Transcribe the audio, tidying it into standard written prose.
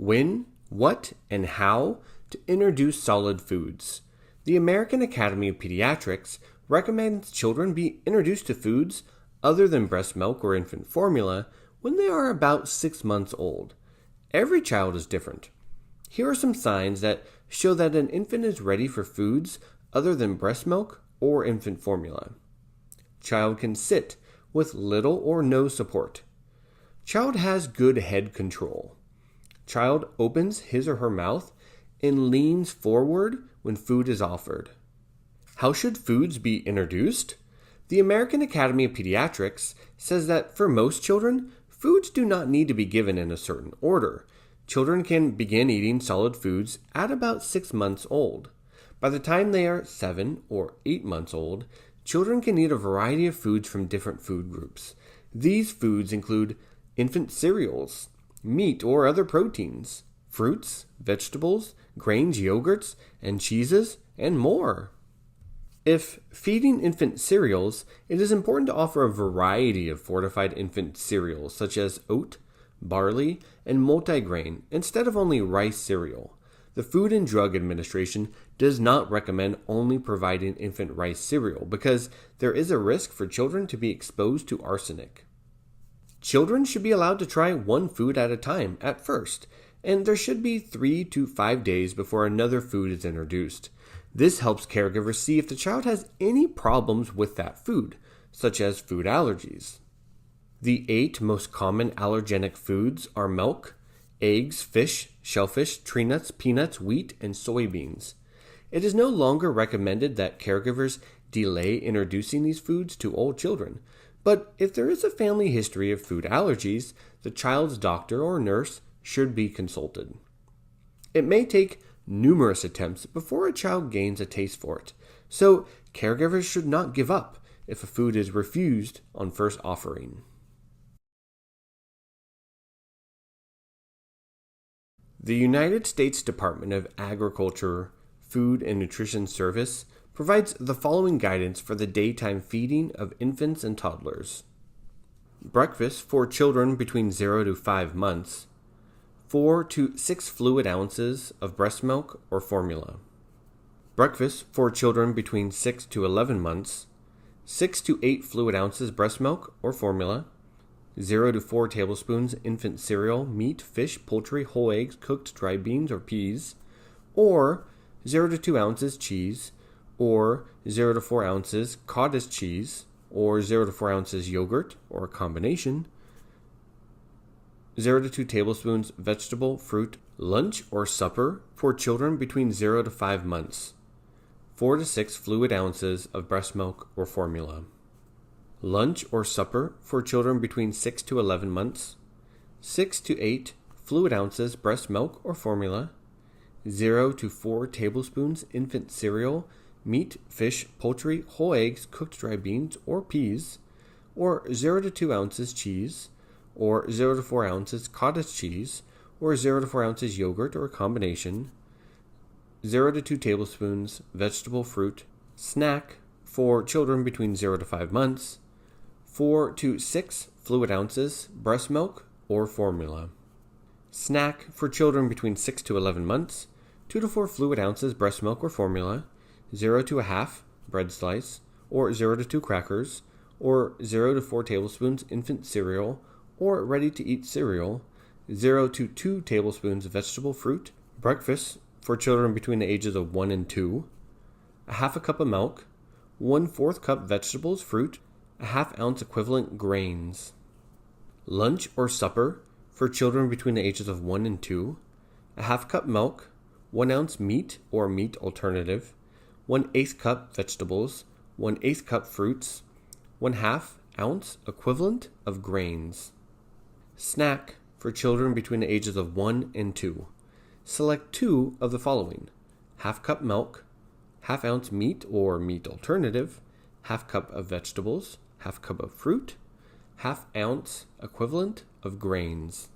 When, what, and how to introduce solid foods. The American Academy of Pediatrics recommends children be introduced to foods other than breast milk or infant formula when they are about 6 months old. Every child is different. Here are some signs that show that an infant is ready for foods other than breast milk or infant formula. Child can sit with little or no support. Child has good head control. Child opens his or her mouth and leans forward when food is offered. How should foods be introduced? The American Academy of Pediatrics says that for most children, foods do not need to be given in a certain order. Children can begin eating solid foods at about 6 months old. By the time they are 7 or 8 months old, children can eat a variety of foods from different food groups. These foods include infant cereals, meat or other proteins, fruits, vegetables, grains, yogurts, and cheeses, and more. If feeding infant cereals, it is important to offer a variety of fortified infant cereals such as oat, barley, and multigrain instead of only rice cereal. The Food and Drug Administration does not recommend only providing infant rice cereal because there is a risk for children to be exposed to arsenic. Children should be allowed to try one food at a time at first, and there should be 3 to 5 days before another food is introduced. This helps caregivers see if the child has any problems with that food, such as food allergies. The 8 most common allergenic foods are milk, eggs, fish, shellfish, tree nuts, peanuts, wheat, and soybeans. It is no longer recommended that caregivers delay introducing these foods to all children, but if there is a family history of food allergies, the child's doctor or nurse should be consulted. It may take numerous attempts before a child gains a taste for it, so caregivers should not give up if a food is refused on first offering. The United States Department of Agriculture, Food and Nutrition Service provides the following guidance for the daytime feeding of infants and toddlers. Breakfast for children between 0 to 5 months, 4 to 6 fluid ounces of breast milk or formula. Breakfast for children between 6 to 11 months, 6 to 8 fluid ounces breast milk or formula, 0 to 4 tablespoons infant cereal, meat, fish, poultry, whole eggs, cooked dry beans or peas, or 0 to 2 ounces cheese, or 0 to 4 ounces cottage cheese, or 0 to 4 ounces yogurt, or a combination, 0 to 2 tablespoons vegetable, fruit, lunch or supper for children between 0 to 5 months, 4 to 6 fluid ounces of breast milk or formula. Lunch or supper for children between 6 to 11 months, 6 to 8 fluid ounces breast milk or formula, 0 to 4 tablespoons infant cereal, meat, fish, poultry, whole eggs, cooked dry beans or peas, or 0 to 2 ounces cheese, or 0 to 4 ounces cottage cheese, or 0 to 4 ounces yogurt or a combination, 0 to 2 tablespoons vegetable fruit. Snack for children between 0 to 5 months, 4 to 6 fluid ounces breast milk or formula. Snack for children between 6 to 11 months, 2 to 4 fluid ounces breast milk or formula, 0 to a half bread slice, or 0 to 2 crackers, or 0 to 4 tablespoons infant cereal or ready-to-eat cereal, 0 to 2 tablespoons vegetable fruit. Breakfast for children between the ages of 1 and 2, a half a cup of milk, 1/4 cup vegetables, fruit, a half ounce equivalent grains. Lunch or supper for children between the ages of 1 and 2, a half cup milk, 1 ounce meat or meat alternative, 1/8 cup vegetables, 1/8 cup fruits, 1/2 ounce equivalent of grains. Snack for children between the ages of 1 and 2. Select 2 of the following: half cup milk, half ounce meat or meat alternative, half cup of vegetables, half cup of fruit, half ounce equivalent of grains.